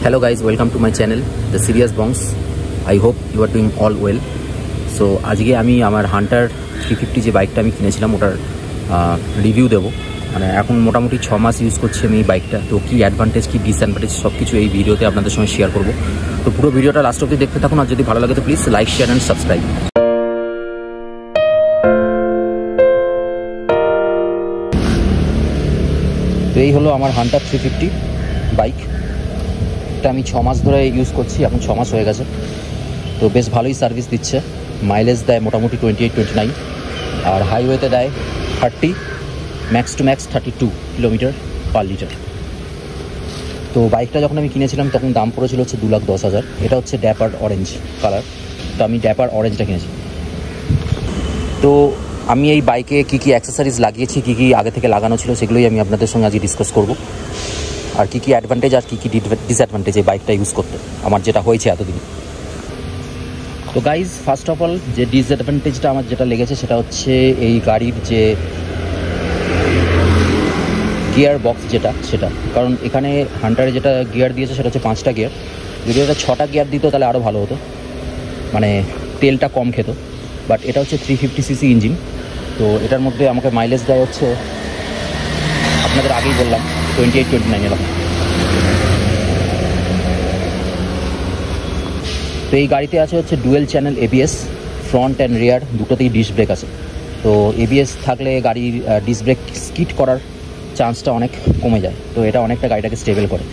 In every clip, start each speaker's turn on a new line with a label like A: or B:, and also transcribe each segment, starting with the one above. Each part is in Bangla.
A: Hello guys, welcome to my channel The Serious Bongs. I hope you are doing all well. So আজকে আমি আমার হান্টার 350 যে বাইকটা আমি কিনেছিলাম ওটার রিভিউ দেবো। মানে এখন মোটামুটি 6 মাস ইউজ করছি আমি এই বাইকটা। তো কী অ্যাডভান্টেজ কী ডিসঅ্যাডভান্টেজ সব কিছু এই ভিডিওতে আপনাদের সঙ্গে শেয়ার করবো। তো পুরো ভিডিওটা লাস্ট অবধি দেখতে থাকুন, আর যদি ভালো লাগে তো please like share and subscribe. তো এই হলো আমার হান্টার 350 বাইক। এটা আমি 6 মাস ধরে ইউজ করছি, এখন 6 মাস হয়ে গেছে। তো বেশ ভালোই সার্ভিস দিচ্ছে, মাইলেজ দেয় মোটামুটি 28-29, আর হাইওয়েতে দেয় 30, max to max 32 kilometre per litre. তো বাইকটা যখন আমি কিনেছিলাম তখন দাম পড়েছিল হচ্ছে 2,10,000। এটা হচ্ছে ড্যাপার অরেঞ্জ কালার, তো আমি ড্যাপার অরেঞ্জটা কিনেছি। তো আমি এই বাইকে কী কী অ্যাক্সেসরিজ লাগিয়েছি, কী কী আগে থেকে লাগানো ছিল, সেগুলোই আমি আপনাদের সঙ্গে আজকে ডিসকাস করব। আর কী কী অ্যাডভান্টেজ আর কী কী ডিসঅ্যাডভান্টেজ এই বাইকটা ইউজ করতে আমার যেটা হয়েছে এতদিন। তো গাইজ, ফার্স্ট অফ অল যে ডিসঅ্যাডভান্টেজটা আমার যেটা লেগেছে সেটা হচ্ছে এই গাড়ির যে গিয়ার বক্স সেটা। কারণ এখানে হান্টারে যেটা গিয়ার দিয়েছে সেটা হচ্ছে 5টা গিয়ার। যদি এটা 6টা গিয়ার দিত তাহলে আরও ভালো হতো, মানে তেলটা কম খেত। বাট এটা হচ্ছে 350cc ইঞ্জিন। তো এটার মধ্যে আমাকে মাইলেজ দেয় হচ্ছে, আপনাদের আগেই বললাম, 28-29 এরকম। তো এই গাড়িতে আছে হচ্ছে dual channel ABS, front and রিয়ার দুটোতেই ডিস্ক ব্রেক আছে। তো ABS থাকলে গাড়ির ডিস্ক ব্রেক স্কিড করার চান্সটা অনেক কমে যায়। তো এটা অনেকটা গাড়িটাকে স্টেবল করে।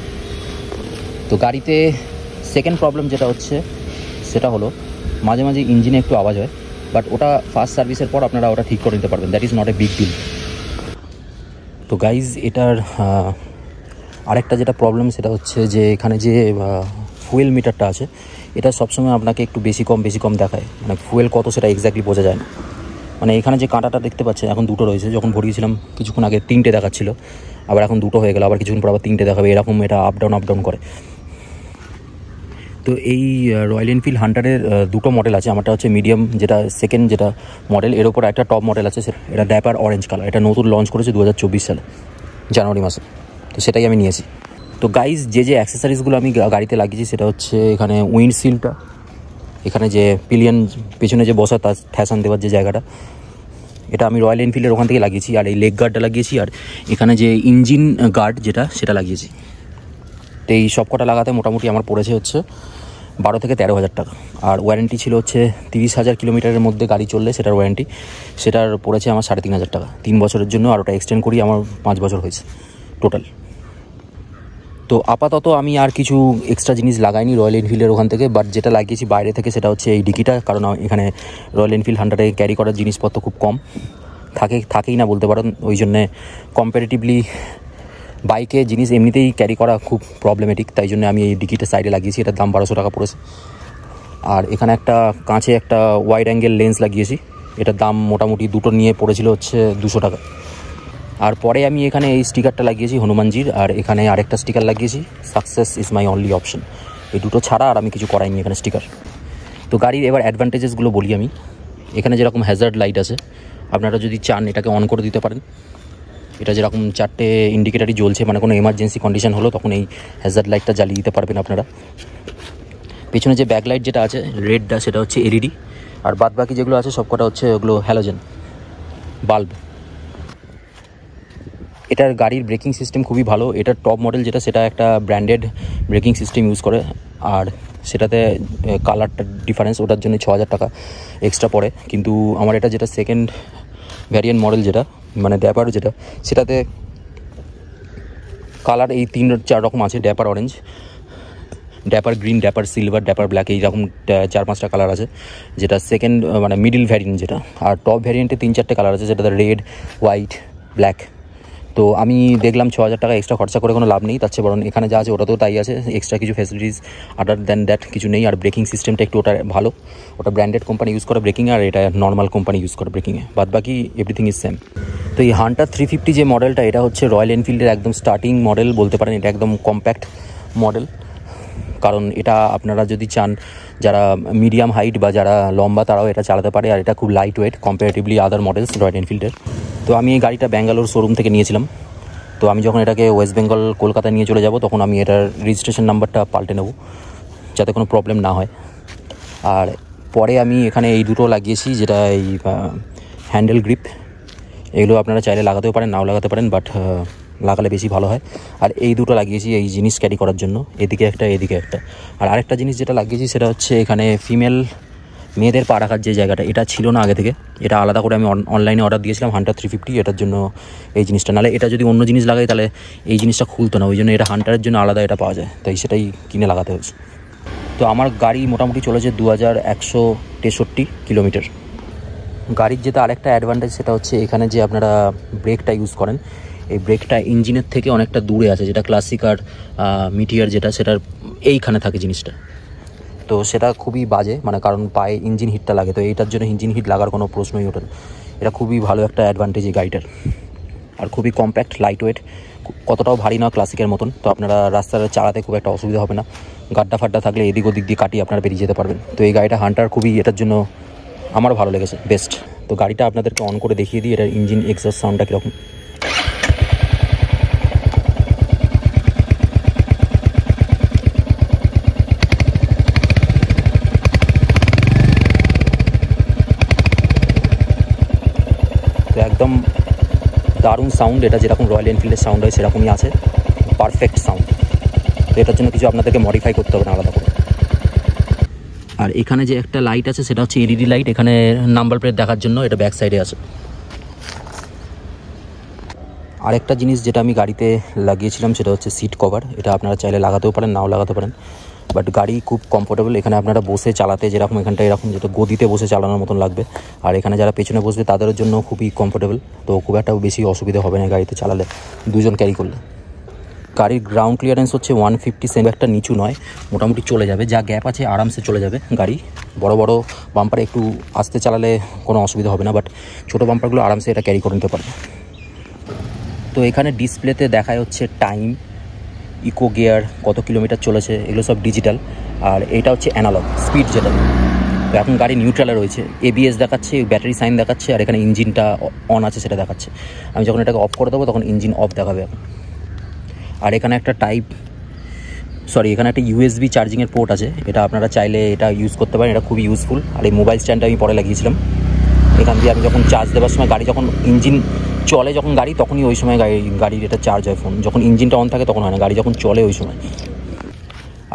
A: তো গাড়িতে সেকেন্ড প্রবলেম যেটা হচ্ছে সেটা হলো মাঝে মাঝে ইঞ্জিনে একটু আওয়াজ হয়, বাট ওটা ফার্স্ট সার্ভিসের পর আপনারা ওটা ঠিক করে নিতে পারবেন, that is not a big deal. তো গাইজ, এটার আরেকটা যেটা প্রবলেম সেটা হচ্ছে যে এখানে যে ফুয়েল মিটারটা আছে এটা সবসময় আপনাকে একটু বেশি কম দেখায়। মানে ফুয়েল কত সেটা এক্স্যাক্টলি বোঝা যায় না। মানে এখানে যে কাঁটাটা দেখতে পাচ্ছেন এখন 2টো রয়েছে, যখন ভরিয়েছিলাম কিছুক্ষণ আগে 3টে দেখাচ্ছিল, আবার এখন 2টো হয়ে গেল, আবার কিছুক্ষণ পর আবার 3টে দেখাবে, এরকম এটা আপ ডাউন করে। তো এই রয়্যাল এনফিল্ড হান্টারের 2টো মডেল আছে। আমারটা হচ্ছে মিডিয়াম, যেটা সেকেন্ড যেটা মডেল, এর ওপর একটা টপ মডেল আছে, এটা ড্যাপার অরেঞ্জ কালার। এটা নতুন লঞ্চ করেছে 2024 সালে জানুয়ারি মাসে। তো সেটাই আমি নিয়েছি। তো গাইজ, যে অ্যাক্সেসরিজগুলো আমি গাড়িতে লাগিয়েছি সেটা হচ্ছে এখানে উইন্ডশিল্ডটা, এখানে যে পিলিয়ন পেছনে যে বসা তার ঠ্যাসান দেওয়ার যে জায়গাটা, এটা আমি রয়্যাল এনফিল্ডের ওখান থেকে লাগিয়েছি। আর এই লেগ গার্ডটা লাগিয়েছি, আর এখানে যে ইঞ্জিন গার্ড সেটা লাগিয়েছি। তো এই সব কটা লাগাতে মোটামুটি আমার পড়েছে হচ্ছে 12 থেকে 13,000 টাকা। আর ওয়ারেন্টি ছিল হচ্ছে 30,000 কিলোমিটারের মধ্যে গাড়ি চললে সেটার ওয়ারেন্টি, সেটার পড়েছে আমার 3,500 টাকা 3 বছরের জন্য। আর ওটা এক্সটেন্ড করি আমার 5 বছর হয়েছে টোটাল। তো আপাতত আমি আর কিছু এক্সট্রা জিনিস লাগাইনি রয়্যাল এনফিল্ডের ওখান থেকে, বাট যেটা লাগিয়েছি বাইরে থেকে সেটা হচ্ছে এই ডিকিটা। কারণ এখানে রয়্যাল এনফিল্ড হান্টারে ক্যারি করার জিনিসপত্র খুব কম থাকেই না বলতে পারেন। ওই জন্যে কম্পারেটিভলি বাইকে জিনিস এমনিতেই ক্যারি করা খুব প্রবলেমেটিক, তাই জন্য আমি এই ডিকিটা সাইডে লাগিয়েছি। এটার দাম 1200 টাকা পড়েছে। আর এখানে একটা কাঁচে একটা ওয়াইড অ্যাঙ্গেল লেন্স লাগিয়েছি, এটার দাম মোটামুটি দুটো নিয়ে পড়েছিল হচ্ছে 200 টাকা। আর পরে আমি এখানে এই স্টিকারটা লাগিয়েছি হনুমানজির, আর এখানে আরেকটা স্টিকার লাগিয়েছি, success is my only option. এই দুটো ছাড়া আর আমি কিছু করাইনি এখানে স্টিকার। তো গাড়ির এবার অ্যাডভান্টেজেসগুলো বলি আমি। এখানে যেরকম হ্যাজার্ড লাইট আছে, আপনারা যদি চান এটাকে অন করে দিতে পারেন। এটা যেরকম 4টে ইন্ডিকেটারই জ্বলছে, মানে কোনো এমার্জেন্সি কন্ডিশন হলো তখন এই হ্যাজার্ড লাইটটা জ্বালিয়ে দিতে পারবেন আপনারা। পেছনে যে ব্যাকলাইট যেটা আছে রেডটা, সেটা হচ্ছে LED, আর বাদ বাকি যেগুলো আছে সবকটা হচ্ছে ওগুলো হ্যালোজেন বাল্ব। এটার গাড়ির ব্রেকিং সিস্টেম খুবই ভালো। এটার টপ মডেল যেটা, সেটা একটা ব্র্যান্ডেড ব্রেকিং সিস্টেম ইউজ করে, আর সেটাতে কালারটা ডিফারেন্স, ওটার জন্য 6,000 টাকা এক্সট্রা পড়ে। কিন্তু আমার এটা যেটা সেকেন্ড ভ্যারিয়েন্ট মডেল যেটা, মানে ড্যাপার যেটা, সেটাতে কালার এই 3-4 রকম আছে। Dapper orange, dapper green, dapper silver, dapper black, এইরকম 4-5টা কালার আছে, যেটা সেকেন্ড মানে মিডিল ভ্যারিয়েন্ট যেটা। আর টপ ভ্যারিয়েন্টে 3-4টে কালার আছে, যেটাতে রেড, হোয়াইট, ব্ল্যাক। তো আমি দেখলাম 6,000 টাকা এক্সট্রা খরচা করে কোনো লাভ নেই, তার চেয়ে বরং এখানে যা আছে ওটাতেও তাই আছে, এক্সট্রা কিছু ফ্যাসিলিটিস আদার দ্যান দ্যাট কিছু নেই। আর ব্রেকিং সিস্টেমটা একটু ওটা ভালো, ওটা ব্র্যান্ডেড কোম্পানি ইউজ করে ব্রেকিংয়ে, আর এটা নর্মাল কোম্পানি ইউজ করে ব্রেকিংয়ে, বাদ বাকি এভরিথিং ইজ সেম। তো এই হান্টার 350 যে মডেলটা, এটা হচ্ছে রয়্যাল এনফিল্ডের একদম স্টার্টিং মডেল বলতে পারেন। এটা একদম কম্প্যাক্ট মডেল, কারণ এটা আপনারা যদি চান যারা মিডিয়াম হাইট বা যারা লম্বা তারাও এটা চালাতে পারে। আর এটা খুব লাইট ওয়েট কম্পারেটিভলি আদার মডেলস রয়্যাল এনফিল্ডের। তো আমি এই গাড়িটা ব্যাঙ্গালোর শোরুম থেকে নিয়েছিলাম। তো আমি যখন এটাকে ওয়েস্ট বেঙ্গল কলকাতায় নিয়ে চলে যাব তখন আমি এটার রেজিস্ট্রেশন নাম্বারটা পাল্টে নেব, যাতে কোনো প্রবলেম না হয়। আর পরে আমি এখানে এই দুটো লাগিয়েছি, যেটা এই হ্যান্ডেল গ্রিপ, এগুলো আপনারা চাইলে লাগাতেও পারেন, নাও লাগাতে পারেন, বাট লাগালে বেশি ভালো হয়। আর এই দুটো লাগিয়েছি এই জিনিস ক্যারি করার জন্য, এদিকে একটা এদিকে একটা। আর আরেকটা জিনিস যেটা লাগিয়েছি সেটা হচ্ছে এখানে ফিমেল মেয়েদের পা রাখার যে জায়গাটা, এটা ছিল না আগে থেকে, এটা আলাদা করে আমি অনলাইনে অর্ডার দিয়েছিলাম হান্টার 350, এটার জন্য এই জিনিসটা। নাহলে এটা যদি অন্য জিনিস লাগাই তাহলে এই জিনিসটা খুলতো না, ওই জন্য এটা হান্টারের জন্য আলাদা এটা পাওয়া যায়, তাই সেটাই কিনে লাগাতে হয়েছে। তো আমার গাড়ি মোটামুটি চলেছে 2163 কিলোমিটার। গাড়ির যেটা আরেকটা অ্যাডভান্টেজ সেটা হচ্ছে এখানে যে আপনারা ব্রেকটা ইউজ করেন, এই ব্রেকটা ইঞ্জিনের থেকে অনেকটা দূরে আছে, যেটা ক্লাসিক আর মিটিয়ার যেটা সেটার এইখানে থাকে জিনিসটা। তো সেটা খুবই বাজে, মানে কারণ পায়ে ইঞ্জিন হিটটা লাগে, তো এইটার জন্য ইঞ্জিন হিট লাগার কোনো প্রশ্নই ওঠে না। এটা খুবই ভালো একটা অ্যাডভান্টেজ এই গাড়িটার। আর খুবই কম্প্যাক্ট, লাইট ওয়েট, কতটাও ভারী না ক্লাসিকের মতন। তো আপনারা রাস্তায় চালাতে খুব একটা অসুবিধা হবে না, গাড্ডা ফাড্ডা থাকলে এদিক ওদিক দিয়ে কাটিয়ে আপনারা বেরিয়ে যেতে পারবেন। তো এই গাড়িটা হান্টার খুবই এটার জন্য আমার ভালো লেগেছে, বেস্ট। তো গাড়িটা আপনাদেরকে অন করে দেখিয়ে দিই এটার ইঞ্জিন এক্সস্ট সাউন্ডটা কীরকম। তো একদম দারুণ সাউন্ড, এটা যেরকম রয়্যাল এনফিল্ডের সাউন্ড হয় সেরকমই আছে, পারফেক্ট সাউন্ড। তো এটার জন্য কিছু আপনাদেরকে মডিফাই করতে হবে না আলাদা করে। আর এখানে যে একটা লাইট আছে সেটা হচ্ছে এলইডি লাইট, এখানে নাম্বার প্লেট দেখার জন্য, এটা ব্যাক সাইডে আছে। আরেকটা জিনিস যেটা আমি গাড়িতে লাগিয়েছিলাম সেটা হচ্ছে সিট কভার, এটা আপনারা চাইলে লাগাতেও পারেন, নাও লাগাতে পারেন, বাট গাড়ি খুব কমফোর্টেবল। এখানে আপনারা বসে চালাতে যেরকম এখানটা এরকম যেটা গদিতে বসে চালানোর মতন লাগবে, আর এখানে যারা পেছনে বসবে তাদের জন্য খুবই কমফোর্টেবল। তো খুব একটা বেশি অসুবিধা হবে না গাড়িতে চালালে, দুজন ক্যারি করলে। গাড়ির গ্রাউন্ড ক্লিয়ারেন্স হচ্ছে 150 সেমি, একটা নিচু নয়, মোটামুটি চলে যাবে, যা গ্যাপ আছে আরামসে চলে যাবে গাড়ি। বড় বড় বাম্পারে একটু আস্তে চালালে কোনো অসুবিধা হবে না, বাট ছোটো বাম্পারগুলো আরামসে এটা ক্যারি করে নিতে পারবে। তো এখানে ডিসপ্লেতে দেখায় হচ্ছে টাইম, ইকো গিয়ার, কত কিলোমিটার চলেছে, এগুলো সব ডিজিটাল। আর এটা হচ্ছে অ্যানালগ স্পিড যেটা। তো এখন গাড়ি নিউট্রালে রয়েছে, এবিএস দেখাচ্ছে, ব্যাটারি সাইন দেখাচ্ছে, আর এখানে ইঞ্জিনটা অন আছে সেটা দেখাচ্ছে। আমি যখন এটাকে অফ করে দেবো তখন ইঞ্জিন অফ দেখাবে এখন। আর এখানে একটা এখানে একটা ইউএসবি চার্জিংয়ের পোর্ট আছে, এটা আপনারা চাইলে এটা ইউজ করতে পারেন, এটা খুবই ইউজফুল। আর এই মোবাইল স্ট্যান্ডটা আমি পরে লাগিয়েছিলাম, এখান দিয়ে আমি যখন চার্জ দেওয়ার সময় গাড়ি যখন ইঞ্জিন চলে যখন গাড়ি তখনই ওই সময় গাড়ির এটা চার্জ হয় ফোন, যখন ইঞ্জিনটা অন থাকে তখন হয় না, গাড়ি যখন চলে ওই সময়।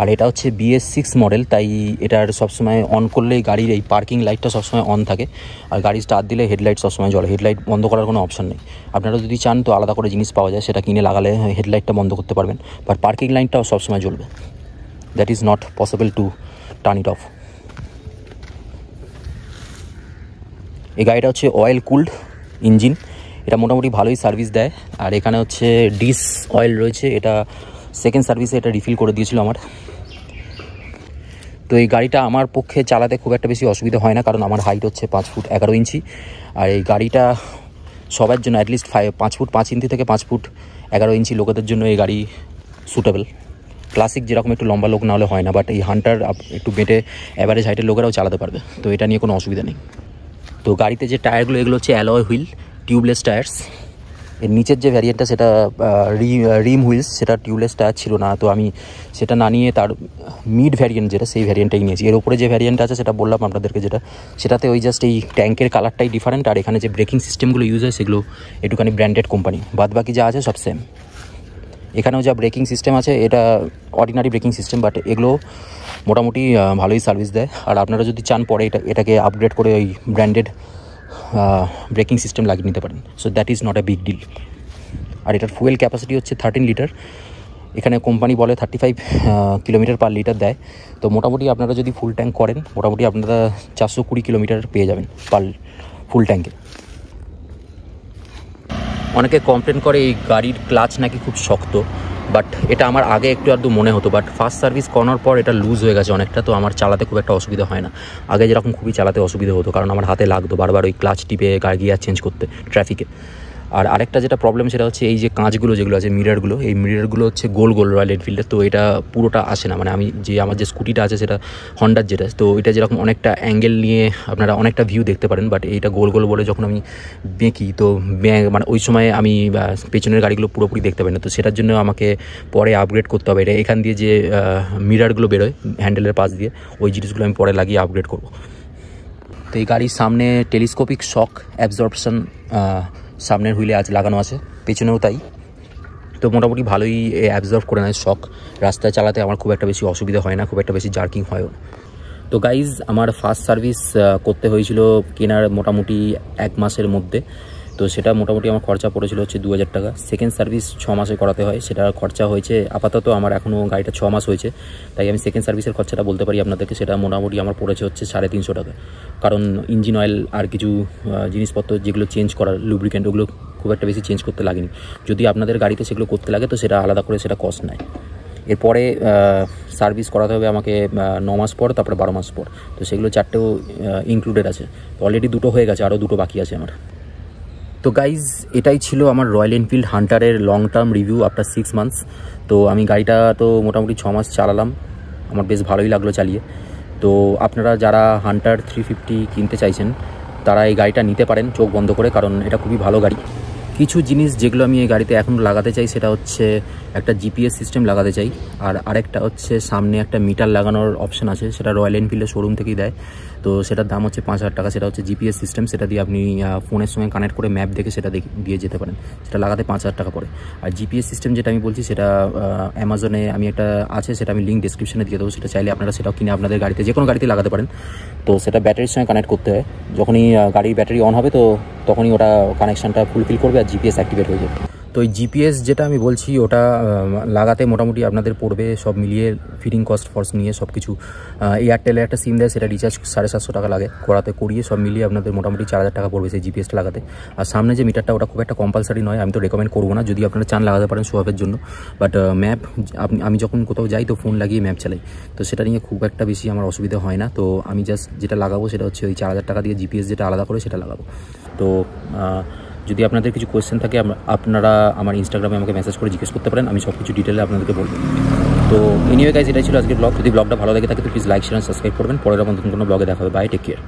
A: আর এটা হচ্ছে BS6 মডেল, তাই এটার সবসময় অন করলেই গাড়ির এই পার্কিং লাইটটা সবসময় অন থাকে, আর গাড়ি স্টার্ট দিলে হেডলাইট সবসময় জ্বলে, হেডলাইট বন্ধ করার কোনো অপশান নেই। আপনারা যদি চান তো আলাদা করে জিনিস পাওয়া যায়, সেটা কিনে লাগালে হেডলাইটটা বন্ধ করতে পারবেন, বাট পার্কিং লাইটটাও সবসময় জ্বলবে। That is not possible to turn it off. এই গাড়িটা হচ্ছে অয়েল কুলড ইঞ্জিন, এটা মোটামুটি ভালোই সার্ভিস দেয়। আর এখানে হচ্ছে ডিস অয়েল রয়েছে, এটা সেকেন্ড সার্ভিসে এটা রিফিল করে দিয়েছিল আমার। তো এই গাড়িটা আমার পক্ষে চালাতে খুব একটা বেশি অসুবিধা হয় না, কারণ আমার হাইট হচ্ছে 5 ফুট 11 ইঞ্চি। আর এই গাড়িটা সবার জন্য অ্যাটলিস্ট 5 ফুট 5 ইঞ্চি থেকে 5 ফুট 11 ইঞ্চি লোকেদের জন্য এই গাড়ি সুটেবল। ক্লাসিক যেরকম একটু লম্বা লোক না হলে হয় না, বাট এই হান্টার একটু বেটে অ্যাভারেজ হাইটের লোকেরাও চালাতে পারবে, তো এটা নিয়ে কোনো অসুবিধা নেই। তো গাড়িতে যে টায়ারগুলো এগুলো হচ্ছে অ্যালয় হুইল, টিউবলেস টায়ার্স। এর নিচের যে ভ্যারিয়েন্টটা সেটা রিম হুইলস, সেটা টিউবলেস টায়ার ছিল না, তো আমি সেটা না নিয়ে তার মিড ভ্যারিয়েন্ট যেটা সেই ভ্যারিয়েন্টটাই নিয়েছি। এর উপরে যে ভ্যারিয়েন্ট আছে সেটা বললাম আপনাদেরকে, সেটাতে ওই জাস্ট এই ট্যাঙ্কের কালারটাই ডিফারেন্ট, আর এখানে যে ব্রেকিং সিস্টেমগুলো ইউজ হয় সেগুলো একটুখানি ব্র্যান্ডেড কোম্পানি, বাদ বাকি যা আছে সব সেম। এখানেও যা ব্রেকিং সিস্টেম আছে এটা অর্ডিনারি ব্রেকিং সিস্টেম, বাট এগুলো মোটামুটি ভালোই সার্ভিস দেয়। আর আপনারা যদি চান পরে এটাকে আপগ্রেড করে ওই ব্র্যান্ডেড ব্রেকিং সিস্টেম লাগিয়ে নিতে পারেন, so that is not a big deal. আর এটার ফুয়েল ক্যাপাসিটি হচ্ছে 13 লিটার, এখানে কোম্পানি বলে 35 কিলোমিটার পার লিটার দেয়। তো মোটামুটি আপনারা যদি ফুল ট্যাঙ্ক করেন মোটামুটি আপনারা 420 কিলোমিটার পেয়ে যাবেন পার ফুল ট্যাঙ্কে। অনেকে কমপ্লেন করে এই গাড়ির ক্লাচ নাকি খুব শক্ত, বাট এটা আমার আগে একটু আধটু মনে হতো, বাট ফার্স্ট সার্ভিস করানোর পর এটা লুজ হয়ে গেছে অনেকটা, তো আমার চালাতে খুব একটা অসুবিধা হয় না। আগে যেরকম খুবই চালাতে অসুবিধা হতো, কারণ আমার হাতে লাগতো বারবার ওই ক্লাচ টিপে গিয়ার চেঞ্জ করতে ট্রাফিকে। আর আরেকটা যেটা প্রবলেম সেটা হচ্ছে এই যে কাঁচগুলো যেগুলো আছে মিররগুলো, এই মিররগুলো হচ্ছে গোল গোল রয়্যাল এনফিল্ডের, তো এটা পুরোটা আসে না। মানে আমার যে স্কুটিটা আছে সেটা হন্ডার যেটা, তো এটা যেরকম অনেকটা অ্যাঙ্গেল নিয়ে আপনারা অনেকটা ভিউ দেখতে পারেন, বাট এইটা গোল গোল বলে যখন আমি বেঁকি তো মানে ওই সময় আমি পেছনের গাড়িগুলো পুরোপুরি দেখতে পাই না। তো সেটার জন্য আমাকে পরে আপগ্রেড করতে হবে। এটা এখান দিয়ে যে মিররগুলো বেরোয় হ্যান্ডেলের পাশ দিয়ে, ওই জিনিসগুলো আমি পরে লাগিয়ে আপগ্রেড করব। তো এই গাড়ির সামনে টেলিস্কোপিক শক অ্যাবজর্পশন সামনের হুইলে আজ লাগানো আছে, পেছনেও তাই। তো মোটামুটি ভালোই অ্যাবজর্ভ করে নেয় শক। রাস্তায় চালাতে আমার খুব একটা বেশি অসুবিধা হয় না, খুব একটা বেশি জার্কিং হয়ও। তো গাইজ আমার ফার্স্ট সার্ভিস করতে হয়েছিল কেনার মোটামুটি 1 মাসের মধ্যে। তো সেটা মোটামুটি আমার খরচা পড়েছিল হচ্ছে 2000 টাকা। সেকেন্ড সার্ভিস 6 মাসে করাতে হয়, সেটার খরচা হয়েছে আপাতত আমার এখনও গাড়িটা 6 মাস হয়েছে, তাই আমি সেকেন্ড সার্ভিসের খরচাটা বলতে পারি আপনাদেরকে। সেটা মোটামুটি আমার পড়েছে হচ্ছে 350 টাকা। কারণ ইঞ্জিন অয়েল আর কিছু জিনিসপত্র যেগুলো চেঞ্জ করার লুব্রিকেন্ট, ওগুলো খুব একটা বেশি চেঞ্জ করতে লাগেনি। যদি আপনাদের গাড়িতে সেগুলো করতে লাগে তো সেটা আলাদা করে সেটা কস্ট নেয়। এরপরে সার্ভিস করাতে হবে আমাকে 9 মাস পর, তারপরে 12 মাস পর। তো সেগুলো 4টেও ইনক্লুডেড আছে। তো অলরেডি 2টো হয়ে গেছে, আরও 2টো বাকি আছে আমার। তো গাইজ এটাই ছিল আমার রয়্যাল এনফিল্ড হান্টারের long term review after 6 months. তো আমি গাড়িটা তো মোটামুটি 6 মাস চালালাম, আমার বেশ ভালোই লাগলো চালিয়ে। তো আপনারা যারা হান্টার 350 কিনতে চাইছেন তারা এই গাড়িটা নিতে পারেন চোখ বন্ধ করে, কারণ এটা খুবই ভালো গাড়ি। কিছু জিনিস যেগুলো আমি এই গাড়িতে এখন লাগাতে চাই সেটা হচ্ছে একটা জিপিএস সিস্টেম লাগাতে চাই, আর আরেকটা হচ্ছে সামনে একটা মিটার লাগানোর অপশান আছে, সেটা রয়্যাল এনফিল্ডের শোরুম থেকেই দেয়। তো সেটার দাম হচ্ছে 5000 টাকা। সেটা হচ্ছে জিপিএস সিস্টেম, সেটা দিয়ে আপনি ফোনের সঙ্গে কানেক্ট করে ম্যাপ দেখে সেটা দিয়ে যেতে পারেন। সেটা লাগাতে 5000 টাকা পড়ে। আর জিপিএস সিস্টেম যেটা আমি বলছি সেটা অ্যামাজনে আমি একটা আছে, সেটা আমি লিঙ্ক ডিসক্রিপশনে দিয়ে দেবো। সেটা চাইলে আপনারা সেটাও কিনে আপনাদের গাড়িতে যে কোনো গাড়িতে লাগাতে পারেন। তো সেটা ব্যাটারির সঙ্গে কানেক্ট করতে হয়, যখনই গাড়ির ব্যাটারি অন হবে তো তখনই ওটা কানেকশানটা ফুলফিল করবে আর জিপিএস অ্যাক্টিভেট হয়ে যাবে। তো এই জিপিএস যেটা আমি বলছি ওটা লাগাতে মোটামুটি আপনাদের পড়বে সব মিলিয়ে ফিটিং কস্ট ফর্স নিয়ে সব কিছু। এয়ারটেলে একটা সিম দেয়, সেটা রিচার্জ 750 টাকা লাগে, করিয়ে সব মিলিয়ে আপনাদের মোটামুটি 4000 টাকা পড়বে সেই জিপিএসটা লাগাতে। আর সামনে যে মিটারটা ওটা খুব একটা কম্পালসারি নয়, আমি তো রেকমেন্ড করবো না। যদি আপনারা চান লাগাতে পারেন শো অফের জন্য, বাট ম্যাপ আমি যখন কোথাও যাই তো ফোন লাগিয়ে ম্যাপ চালাই, তো সেটা নিয়ে খুব একটা বেশি আমার অসুবিধা হয় না। তো আমি জাস্ট যেটা লাগাবো সেটা হচ্ছে ওই 4000 টাকা দিয়ে জিপিএস যেটা আলাদা করে সেটা লাগাবো। তো যদি আপনাদের কিছু কোয়েশ্চেন থাকে আপনারা আমার ইনস্টাগ্রামে আমাকে মেসেজ করে জিজ্ঞেস করতে পারেন, আমি সব কিছু ডিটেলে আপনাদেরকে বলবো। তো এনিওয়ে গাইজ এটাই ছিল আজকের ব্লগ। যদি ব্লগটা ভালো লাগে থাকে তো প্লিজ লাইক শেয়ার সাবস্ক্রাইব করবেন। পরের নতুন কোনো ব্লগে দেখা হবে। Bye, take care.